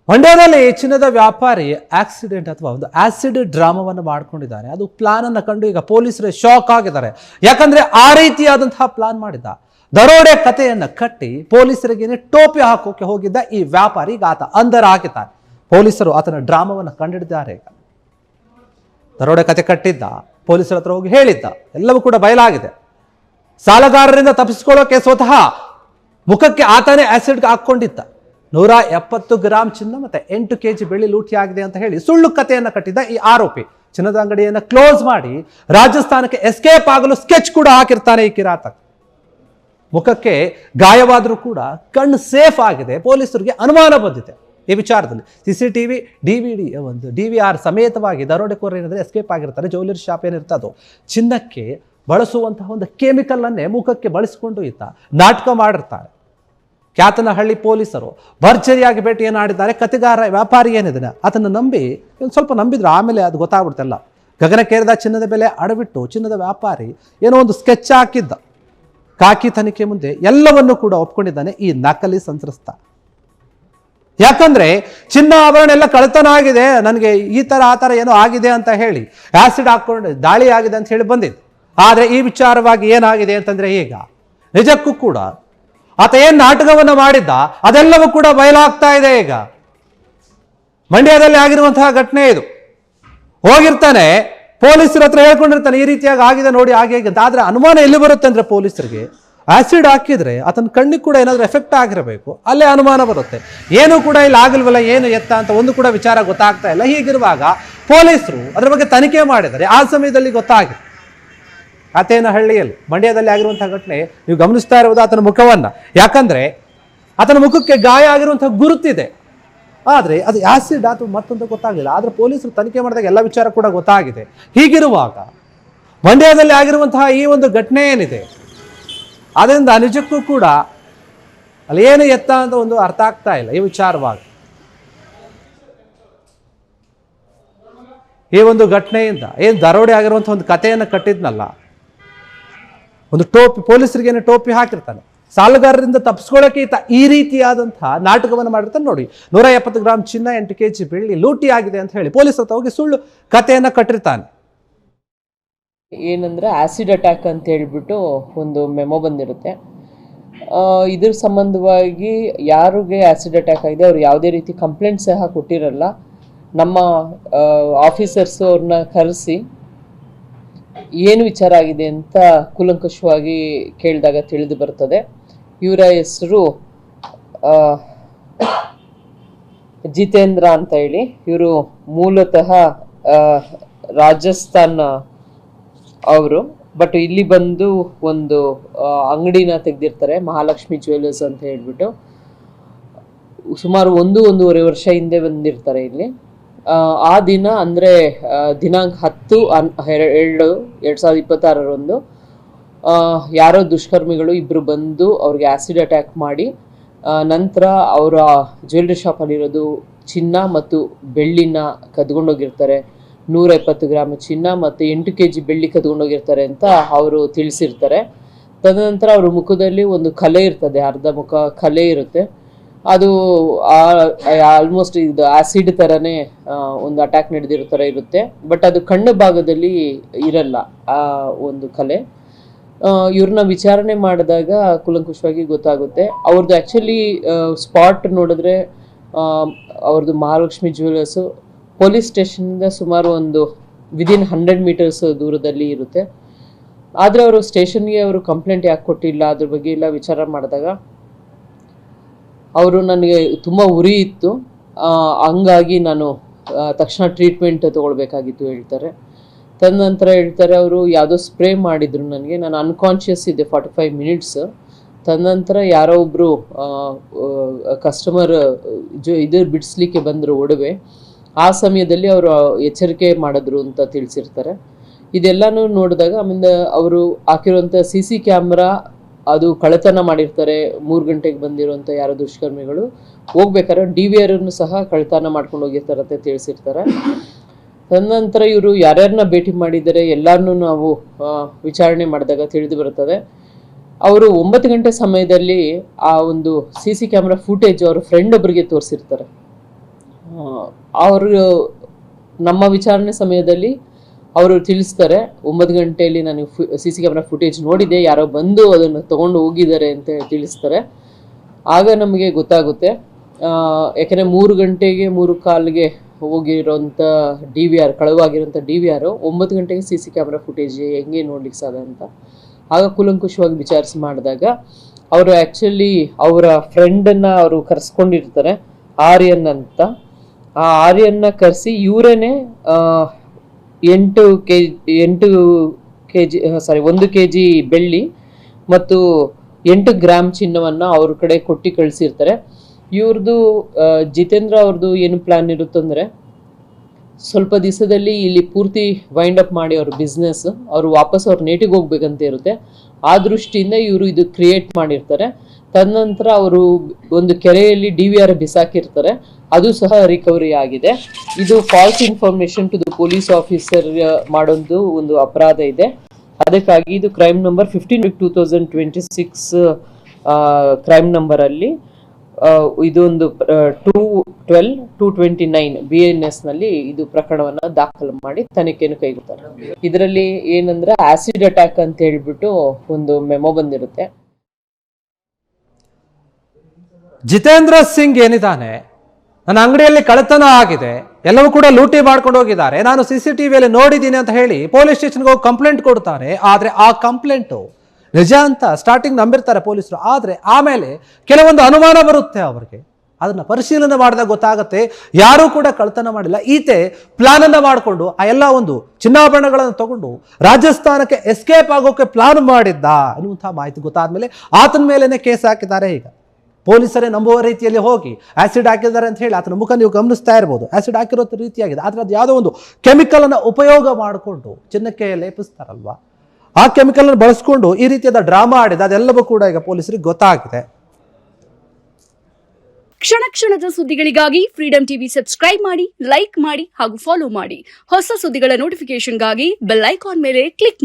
ಮಂಡ್ಯದಲ್ಲಿ ಚಿನ್ನದ ವ್ಯಾಪಾರಿ ಆಕ್ಸಿಡೆಂಟ್ ಅಥವಾ ಒಂದು ಆಸಿಡ್ ಡ್ರಾಮಾವನ್ನು ಮಾಡ್ಕೊಂಡಿದ್ದಾನೆ. ಅದು ಪ್ಲಾನ್ ಅನ್ನು ಕಂಡು ಈಗ ಪೊಲೀಸರು ಶಾಕ್ ಆಗಿದ್ದಾರೆ. ಯಾಕಂದ್ರೆ ಆ ರೀತಿಯಾದಂತಹ ಪ್ಲಾನ್ ಮಾಡಿದ್ದ, ದರೋಡೆ ಕಥೆಯನ್ನ ಕಟ್ಟಿ ಪೊಲೀಸರಿಗೆ ಟೋಪಿ ಹಾಕೋಕೆ ಹೋಗಿದ್ದ ಈ ವ್ಯಾಪಾರಿ ಈಗ ಆತ ಅಂಧರ ಆಗಿದ್ದಾನೆ. ಪೊಲೀಸರು ಆತನ ಡ್ರಾಮಾವನ್ನು ಕಂಡಿಡಿದ್ದಾರೆ. ಈಗ ದರೋಡೆ ಕತೆ ಕಟ್ಟಿದ್ದ, ಪೊಲೀಸರ ಹತ್ರ ಹೋಗಿ ಹೇಳಿದ್ದ, ಎಲ್ಲವೂ ಕೂಡ ಬಯಲಾಗಿದೆ. ಸಾಲಗಾರರಿಂದ ತಪ್ಪಿಸ್ಕೊಳ್ಳೋಕೆ ಸ್ವತಃ ಮುಖಕ್ಕೆ ಆತನೇ ಆಸಿಡ್ ಹಾಕೊಂಡಿದ್ದ. 170 ಗ್ರಾಂ ಚಿನ್ನ ಮತ್ತೆ 8 kg ಬೆಳ್ಳಿ ಲೂಟಿಯಾಗಿದೆ ಅಂತ ಹೇಳಿ ಸುಳ್ಳು ಕಥೆಯನ್ನ ಕಟ್ಟಿದ್ದ ಈ ಆರೋಪಿ ಚಿನ್ನದ ಅಂಗಡಿಯನ್ನ ಕ್ಲೋಸ್ ಮಾಡಿ ರಾಜಸ್ಥಾನಕ್ಕೆ ಎಸ್ಕೇಪ್ ಆಗಲು ಸ್ಕೆಚ್ ಕೂಡ ಹಾಕಿರ್ತಾನೆ ಈ ಕಿರಾತ. ಮುಖಕ್ಕೆ ಗಾಯವಾದರೂ ಕೂಡ ಕಣ್ಣು ಸೇಫ್ ಆಗಿದೆ. ಪೊಲೀಸರಿಗೆ ಅನುಮಾನ ಬಂದಿದೆ ಈ ವಿಚಾರದಲ್ಲಿ. CCTV ಒಂದು DVR ಸಮೇತವಾಗಿ ದರೋಡೆಕೋರ ಏನಾದ್ರೆ ಎಸ್ಕೇಪ್ ಆಗಿರ್ತಾರೆ. ಜ್ಯುವೆಲರಿ ಶಾಪ್ ಏನಿರ್ತದೋ ಚಿನ್ನಕ್ಕೆ ಬಳಸುವಂತಹ ಒಂದು ಕೆಮಿಕಲ್ ಅನ್ನೇ ಮುಖಕ್ಕೆ ಬಳಸಿಕೊಂಡು ಈತ ನಾಟಕ ಮಾಡಿರ್ತಾರೆ. ಕ್ಯಾತನಹಳ್ಳಿ ಪೊಲೀಸರು ಭರ್ಜರಿಯಾಗಿ ಭೇಟಿಯನ್ನು ಆಡಿದ್ದಾರೆ. ಕತೆಗಾರ ವ್ಯಾಪಾರಿ ಏನಿದೆ ಅದನ್ನು ನಂಬಿ ಸ್ವಲ್ಪ ನಂಬಿದ್ರು, ಆಮೇಲೆ ಅದು ಗೊತ್ತಾಗ್ಬಿಡ್ತಲ್ಲ. ಗಗನಕ್ಕೇರಿದ ಚಿನ್ನದ ಬೆಲೆ ಅಡವಿಟ್ಟು ಚಿನ್ನದ ವ್ಯಾಪಾರಿ ಏನೋ ಒಂದು ಸ್ಕೆಚ್ ಹಾಕಿದ್ದ. ಕಾಕಿ ತನಿಖೆ ಮುಂದೆ ಎಲ್ಲವನ್ನೂ ಕೂಡ ಒಪ್ಕೊಂಡಿದ್ದಾನೆ ಈ ನಕಲಿ ಸಂತ್ರಸ್ತ. ಯಾಕಂದ್ರೆ ಚಿನ್ನ ಆಭರಣ ಎಲ್ಲ ಕಳ್ತನ ಆಗಿದೆ, ನನಗೆ ಈ ತರ ಆ ತರ ಏನೋ ಆಗಿದೆ ಅಂತ ಹೇಳಿ ಆಸಿಡ್ ಹಾಕೊಂಡು ದಾಳಿ ಆಗಿದೆ ಅಂತ ಹೇಳಿ ಬಂದಿದ್ದು. ಆದ್ರೆ ಈ ವಿಚಾರವಾಗಿ ಏನಾಗಿದೆ ಅಂತಂದ್ರೆ ಈಗ ನಿಜಕ್ಕೂ ಕೂಡ ಆತ ಏನ್ ನಾಟಕವನ್ನ ಮಾಡಿದ್ದ ಅದೆಲ್ಲವೂ ಕೂಡ ಬಯಲಾಗ್ತಾ ಇದೆ. ಈಗ ಮಂಡ್ಯದಲ್ಲಿ ಆಗಿರುವಂತಹ ಘಟನೆ ಇದು. ಹೋಗಿರ್ತಾನೆ ಪೊಲೀಸರ ಹತ್ರ ಹೇಳ್ಕೊಂಡಿರ್ತಾನೆ, ಈ ರೀತಿಯಾಗಿ ಆಗಿದೆ ನೋಡಿ ಹಾಗೆ ಅಂತ. ಆದ್ರೆ ಅನುಮಾನ ಎಲ್ಲಿ ಬರುತ್ತೆ ಅಂದ್ರೆ ಪೊಲೀಸರಿಗೆ ಆಸಿಡ್ ಹಾಕಿದ್ರೆ ಆತನ ಕಣ್ಣಿಗೆ ಕೂಡ ಏನಾದ್ರೂ ಎಫೆಕ್ಟ್ ಆಗಿರಬೇಕು, ಅಲ್ಲೇ ಅನುಮಾನ ಬರುತ್ತೆ. ಏನೂ ಕೂಡ ಇಲ್ಲಿ ಆಗಿಲ್ವಲ್ಲ, ಏನು ಎತ್ತ ಅಂತ ಒಂದು ಕೂಡ ವಿಚಾರ ಗೊತ್ತಾಗ್ತಾ ಇಲ್ಲ. ಹೀಗಿರುವಾಗ ಪೊಲೀಸರು ಅದ್ರ ಬಗ್ಗೆ ತನಿಖೆ ಮಾಡಿದ್ದಾರೆ. ಆ ಸಮಯದಲ್ಲಿ ಗೊತ್ತಾಗಿದೆ ಕಾತೇನಹಳ್ಳಿಯಲ್ಲಿ ಮಂಡ್ಯದಲ್ಲಿ ಆಗಿರುವಂತಹ ಘಟನೆ ನೀವು ಗಮನಿಸ್ತಾ ಇರುವುದು ಆತನ ಮುಖವನ್ನ. ಯಾಕಂದ್ರೆ ಆತನ ಮುಖಕ್ಕೆ ಗಾಯ ಆಗಿರುವಂತಹ ಗುರುತಿದೆ, ಆದ್ರೆ ಅದು ಆಸಿಡ್ ಅಥವಾ ಮತ್ತೊಂದು ಗೊತ್ತಾಗಲಿಲ್ಲ. ಆದ್ರೆ ಪೊಲೀಸರು ತನಿಖೆ ಮಾಡಿದಾಗ ಎಲ್ಲ ವಿಚಾರ ಕೂಡ ಗೊತ್ತಾಗಿದೆ. ಹೀಗಿರುವಾಗ ಮಂಡ್ಯದಲ್ಲಿ ಆಗಿರುವಂತಹ ಈ ಒಂದು ಘಟನೆ ಏನಿದೆ ಅದರಿಂದ ನಿಜಕ್ಕೂ ಕೂಡ ಅಲ್ಲಿ ಏನು ಎತ್ತ ಅಂತ ಒಂದು ಅರ್ಥ ಆಗ್ತಾ ಇಲ್ಲ ಈ ವಿಚಾರವಾಗಿ. ಈ ಒಂದು ಘಟನೆಯಿಂದ ಏನು ದರೋಡೆ ಆಗಿರುವಂತಹ ಒಂದು ಕಥೆಯನ್ನು ಕಟ್ಟಿದ್ನಲ್ಲ, ಒಂದು ಟೋಪಿ ಪೊಲೀಸರಿಗೆ ಟೋಪಿ ಹಾಕಿರ್ತಾನೆ. ಸಾಲಗಾರರಿಂದ ತಪ್ಪಿಸ್ಕೊಳ್ಳೋಕೆ ಈತ ಈ ರೀತಿಯಾದಂತಹ ನಾಟಕವನ್ನು ಮಾಡಿರ್ತಾನೆ. ನೋಡಿ, 170 ಗ್ರಾಂ ಚಿನ್ನ 8 kg ಬೆಳ್ಳಿ ಲೂಟಿ ಆಗಿದೆ ಅಂತ ಹೇಳಿ ಪೊಲೀಸರ ಹತ್ರ ಹೋಗಿ ಸುಳ್ಳು ಕಥೆಯನ್ನ ಕಟ್ಟಿರ್ತಾನೆ. ಏನಂದ್ರೆ ಆಸಿಡ್ ಅಟ್ಯಾಕ್ ಅಂತ ಹೇಳ್ಬಿಟ್ಟು ಒಂದು ಮೆಮೊ ಬಂದಿರುತ್ತೆ. ಇದ್ರ ಸಂಬಂಧವಾಗಿ ಯಾರಿಗೆ ಆಸಿಡ್ ಅಟ್ಯಾಕ್ ಆಗಿದೆ ಅವ್ರು ಯಾವುದೇ ರೀತಿ ಕಂಪ್ಲೇಂಟ್ ಸಹ ಕೊಟ್ಟಿರಲ್ಲ. ನಮ್ಮ ಆಫೀಸರ್ಸು ಅವ್ರನ್ನ ಕರೆಸಿ ಏನು ವಿಚಾರ ಆಗಿದೆ ಅಂತ ಕೂಲಂಕಷವಾಗಿ ಕೇಳಿದಾಗ ತಿಳಿದು ಬರ್ತದೆ. ಇವರ ಹೆಸರು ಜಿತೇಂದ್ರ ಅಂತ ಹೇಳಿ. ಇವರು ಮೂಲತಃ ರಾಜಸ್ಥಾನ ಅವರು, ಬಟ್ ಇಲ್ಲಿ ಬಂದು ಒಂದು ಅಂಗಡಿನ ತೆಗೆದಿರ್ತಾರೆ, ಮಹಾಲಕ್ಷ್ಮಿ ಜ್ಯುವೆಲ್ಲರ್ಸ್ ಅಂತ ಹೇಳ್ಬಿಟ್ಟು. ಸುಮಾರು 1-1.5 ವರ್ಷ ಹಿಂದೆ ಬಂದಿರ್ತಾರೆ ಇಲ್ಲಿ. ಆ ದಿನ ಅಂದರೆ ದಿನಾಂಕ 10/2/2026 ಯಾರೋ ದುಷ್ಕರ್ಮಿಗಳು ಇಬ್ಬರು ಬಂದು ಅವ್ರಿಗೆ ಆ್ಯಸಿಡ್ ಅಟ್ಯಾಕ್ ಮಾಡಿ ನಂತರ ಅವರ ಜ್ಯುವೆಲ್ರಿ ಶಾಪಲ್ಲಿರೋದು ಚಿನ್ನ ಮತ್ತು ಬೆಳ್ಳಿನ ಕದ್ಕೊಂಡೋಗಿರ್ತಾರೆ. 170 ಗ್ರಾಮ್ ಚಿನ್ನ ಮತ್ತು 8 kg ಬೆಳ್ಳಿ ಕದ್ಕೊಂಡೋಗಿರ್ತಾರೆ ಅಂತ ಅವರು ತಿಳಿಸಿರ್ತಾರೆ. ತದನಂತರ ಅವ್ರ ಮುಖದಲ್ಲಿ ಒಂದು ಕಲೆ ಇರ್ತದೆ, ಅರ್ಧ ಮುಖ ಕಲೆ ಇರುತ್ತೆ. ಅದು ಆಲ್ಮೋಸ್ಟ್ ಇದು ಆಸಿಡ್ ಥರನೇ ಒಂದು ಅಟ್ಯಾಕ್ ನಡೆದಿರೋ ಥರ ಇರುತ್ತೆ. ಬಟ್ ಅದು ಕಣ್ಣು ಭಾಗದಲ್ಲಿ ಇರಲ್ಲ ಆ ಒಂದು ಕಲೆ. ಇವ್ರನ್ನ ವಿಚಾರಣೆ ಮಾಡಿದಾಗ ಕೂಲಂಕಷವಾಗಿ ಗೊತ್ತಾಗುತ್ತೆ. ಅವ್ರದ್ದು ಆ್ಯಕ್ಚುಲಿ ಸ್ಪಾಟ್ ನೋಡಿದ್ರೆ ಅವ್ರದ್ದು ಮಹಾಲಕ್ಷ್ಮಿ ಜ್ಯುವೆಲ್ಲರ್ಸು ಪೊಲೀಸ್ ಸ್ಟೇಷನಿಂದ ಸುಮಾರು ಒಂದು ವಿದಿನ್ 100 meters ದೂರದಲ್ಲಿ ಇರುತ್ತೆ. ಆದರೆ ಅವರು ಸ್ಟೇಷನ್ಗೆ ಅವರು ಕಂಪ್ಲೇಂಟ್ ಯಾಕೆ ಕೊಟ್ಟಿಲ್ಲ ಅದ್ರ ಬಗ್ಗೆ ಎಲ್ಲ ವಿಚಾರ ಮಾಡಿದಾಗ ಅವರು ನನಗೆ ತುಂಬ ಉರಿ ಇತ್ತು, ಹಂಗಾಗಿ ನಾನು ತಕ್ಷಣ ಟ್ರೀಟ್ಮೆಂಟ್ ತೊಗೊಳ್ಬೇಕಾಗಿತ್ತು ಹೇಳ್ತಾರೆ. ತದನಂತರ ಹೇಳ್ತಾರೆ ಅವರು ಯಾವುದೋ ಸ್ಪ್ರೇ ಮಾಡಿದರು ನನಗೆ, ನಾನು ಅನ್ಕಾನ್ಷಿಯಸ್ ಇದ್ದೆ 45 minutes. ತದನಂತರ ಯಾರೋ ಒಬ್ಬರು ಕಸ್ಟಮರ್ ಇದು ಬಿಡಿಸ್ಲಿಕ್ಕೆ ಬಂದರು ಒಡವೆ. ಆ ಸಮಯದಲ್ಲಿ ಅವರು ಎಚ್ಚರಿಕೆ ಮಾಡಿದ್ರು ಅಂತ ತಿಳಿಸಿರ್ತಾರೆ. ಇದೆಲ್ಲನೂ ನೋಡಿದಾಗ ಆಮೇಲೆ ಅವರು ಹಾಕಿರುವಂಥ CC ಕ್ಯಾಮ್ರಾ ಅದು ಕಳ್ಳತನ ಮಾಡಿರ್ತಾರೆ. 3 ಗಂಟೆಗೆ ಬಂದಿರುವಂಥ ಯಾರೋ ದುಷ್ಕರ್ಮಿಗಳು ಹೋಗ್ಬೇಕಾದ್ರೆ DVR ಸಹ ಕಳ್ಳತನ ಮಾಡ್ಕೊಂಡು ಹೋಗಿರ್ತಾರೆ ಅಂತ ತಿಳಿಸಿರ್ತಾರೆ. ತದನಂತರ ಇವರು ಯಾರ್ಯಾರನ್ನ ಭೇಟಿ ಮಾಡಿದ್ದಾರೆ ಎಲ್ಲರನ್ನೂ ನಾವು ವಿಚಾರಣೆ ಮಾಡಿದಾಗ ತಿಳಿದು ಬರ್ತದೆ. ಅವರು 9 ಗಂಟೆ ಸಮಯದಲ್ಲಿ ಆ ಒಂದು CC ಕ್ಯಾಮ್ರಾ ಫುಟೇಜ್ ಅವ್ರ ಫ್ರೆಂಡ್ ಒಬ್ಬರಿಗೆ ತೋರಿಸಿರ್ತಾರೆ. ಅವರು ನಮ್ಮ ವಿಚಾರಣೆ ಸಮಯದಲ್ಲಿ ಅವರು ತಿಳಿಸ್ತಾರೆ 9 ಗಂಟೆಯಲ್ಲಿ ನಾನು CC ಕ್ಯಾಮ್ರಾ ಫುಟೇಜ್ ನೋಡಿದೆ, ಯಾರೋ ಬಂದು ಅದನ್ನು ತಗೊಂಡು ಹೋಗಿದ್ದಾರೆ ಅಂತ ತಿಳಿಸ್ತಾರೆ. ಆಗ ನಮಗೆ ಗೊತ್ತಾಗುತ್ತೆ, ಯಾಕೆಂದರೆ 3 ಗಂಟೆಗೆ 3:15ಗೆ ಹೋಗಿರೋಂಥ DVR, ಕಳುವಾಗಿರೋಂಥ DVR 9 ಗಂಟೆಗೆ CC ಕ್ಯಾಮ್ರಾ ಫುಟೇಜ್ ಹೆಂಗೆ ನೋಡ್ಲಿಕ್ಕೆ ಸಾಧ್ಯ ಅಂತ. ಆಗ ಕೂಲಂಕುಷವಾಗಿ ವಿಚಾರಿಸಿ ಮಾಡಿದಾಗ ಅವರು ಆ್ಯಕ್ಚುಲಿ ಅವರ ಫ್ರೆಂಡನ್ನು ಅವರು ಕರೆಸ್ಕೊಂಡಿರ್ತಾರೆ, ಆರ್ಯನ್ ಅಂತ. ಆ ಆರ್ಯನ್ನ ಕರೆಸಿ ಇವರೇನೆ 1 kg ಬೆಳ್ಳಿ ಮತ್ತು 8 ಗ್ರಾಮ್ ಚಿನ್ನವನ್ನು ಅವ್ರ ಕಡೆ ಕೊಟ್ಟು ಕಳಿಸಿರ್ತಾರೆ. ಇವ್ರದ್ದು ಜಿತೇಂದ್ರ ಅವ್ರದ್ದು ಏನು ಪ್ಲಾನ್ ಇರುತ್ತಂದರೆ, ಸ್ವಲ್ಪ ದಿವಸದಲ್ಲಿ ಇಲ್ಲಿ ಪೂರ್ತಿ ವೈಂಡ್ ಅಪ್ ಮಾಡಿ ಅವ್ರ ಬಿಸ್ನೆಸ್, ಅವರು ವಾಪಸ್ ಅವ್ರ ನೇಟಿಗೆ ಹೋಗ್ಬೇಕಂತ ಇರುತ್ತೆ. ಆ ದೃಷ್ಟಿಯಿಂದ ಇವರು ಇದು ಕ್ರಿಯೇಟ್ ಮಾಡಿರ್ತಾರೆ. ತದನಂತರ ಅವರು ಒಂದು ಕೆರೆಯಲ್ಲಿ DVR ಬಿಸಾಕಿರ್ತಾರೆ, ಅದು ಸಹ ರಿಕವರಿ ಆಗಿದೆ. ಇದು false information to the police officer ಮಾಡೋದು ಒಂದು ಅಪರಾಧ ಇದೆ. ಅದಕ್ಕಾಗಿ ಇದು ಕ್ರೈಮ್ ನಂಬರ್ 15/2026 ಕ್ರೈಮ್ ನಂಬರಲ್ಲಿ ಇದೊಂದು 212-229 BNS ನಲ್ಲಿ ಇದು ಪ್ರಕರಣವನ್ನು ದಾಖಲು ಮಾಡಿ ತನಿಖೆಯನ್ನು ಕೈಗೊಳ್ತಾರೆ. ಇದರಲ್ಲಿ ಏನಂದ್ರೆ ಆಸಿಡ್ ಅಟ್ಯಾಕ್ ಅಂತ ಹೇಳ್ಬಿಟ್ಟು ಒಂದು ಮೆಮೊ ಬಂದಿರುತ್ತೆ. ಜಿತೇಂದ್ರ ಸಿಂಗ್ ಏನಿದ್ದಾನೆ, ನನ್ನ ಅಂಗಡಿಯಲ್ಲಿ ಕಳ್ಳತನ ಆಗಿದೆ, ಎಲ್ಲವೂ ಕೂಡ ಲೂಟಿ ಮಾಡ್ಕೊಂಡು ಹೋಗಿದ್ದಾರೆ, ನಾನು CCTVಯಲ್ಲಿ ನೋಡಿದ್ದೀನಿ ಅಂತ ಹೇಳಿ ಪೊಲೀಸ್ ಸ್ಟೇಷನ್ಗೆ ಹೋಗಿ ಕಂಪ್ಲೇಂಟ್ ಕೊಡ್ತಾರೆ. ಆದರೆ ಆ ಕಂಪ್ಲೇಂಟು ನಿಜ ಅಂತ ಸ್ಟಾರ್ಟಿಂಗ್ ನಂಬಿರ್ತಾರೆ ಪೊಲೀಸರು. ಆದರೆ ಆಮೇಲೆ ಕೆಲವೊಂದು ಅನುಮಾನ ಬರುತ್ತೆ ಅವರಿಗೆ. ಅದನ್ನ ಪರಿಶೀಲನೆ ಮಾಡಿದಾಗ ಗೊತ್ತಾಗುತ್ತೆ ಯಾರೂ ಕೂಡ ಕಳ್ಳತನ ಮಾಡಿಲ್ಲ, ಈತೆ ಪ್ಲಾನ್ ಅನ್ನ ಮಾಡಿಕೊಂಡು ಆ ಎಲ್ಲ ಒಂದು ಚಿನ್ನಾಭರಣಗಳನ್ನು ತಗೊಂಡು ರಾಜಸ್ಥಾನಕ್ಕೆ ಎಸ್ಕೇಪ್ ಆಗೋಕೆ ಪ್ಲಾನ್ ಮಾಡಿದ್ದ ಅನ್ನುವಂಥ ಮಾಹಿತಿ ಗೊತ್ತಾದ್ಮೇಲೆ ಆತನ ಮೇಲೇನೆ ಕೇಸ್ ಹಾಕಿದ್ದಾರೆ. ಈಗ ಪೊಲೀಸರೇ ನಂಬುವ ರೀತಿಯಲ್ಲಿ ಹೋಗಿ ಆಸಿಡ್ ಹಾಕಿದ್ದಾರೆ ಅಂತ ಹೇಳಿ ಆತನ ಮುಖ ನೀವು ಗಮನಿಸ್ತಾ ಇರ್ಬೋದು. ಆಸಿಡ್ ಹಾಕಿರೋ ರೀತಿಯಾಗಿದೆ, ಆದರೆ ಅದು ಯಾವುದೋ ಒಂದು ಕೆಮಿಕಲ್ ಅನ್ನು ಉಪಯೋಗ ಮಾಡಿಕೊಂಡು ಚಿನ್ನಕ್ಕೆ ಲೇಪಿಸ್ತಾರಲ್ವಾ, ಆ ಕೆಮಿಕಲ್ ಅನ್ನು ಬಳಸ್ಕೊಂಡು ಈ ರೀತಿಯಾದ ಡ್ರಾಮಾ ಆಡಿದ, ಅದೆಲ್ಲವೂ ಕೂಡ ಈಗ ಪೊಲೀಸರಿಗೆ ಗೊತ್ತಾಗಿದೆ. ಕ್ಷಣ ಕ್ಷಣದ ಸುದ್ದಿಗಳಿಗಾಗಿ ಫ್ರೀಡಂ ಟಿವಿ ಸಬ್ಸ್ಕ್ರೈಬ್ ಮಾಡಿ, ಲೈಕ್ ಮಾಡಿ ಹಾಗೂ ಫಾಲೋ ಮಾಡಿ. ಹೊಸ ಸುದ್ದಿಗಳ ನೋಟಿಫಿಕೇಶನ್ಗಾಗಿ ಬೆಲ್ ಐಕಾನ್ ಮೇಲೆ ಕ್ಲಿಕ್ ಮಾಡಿ.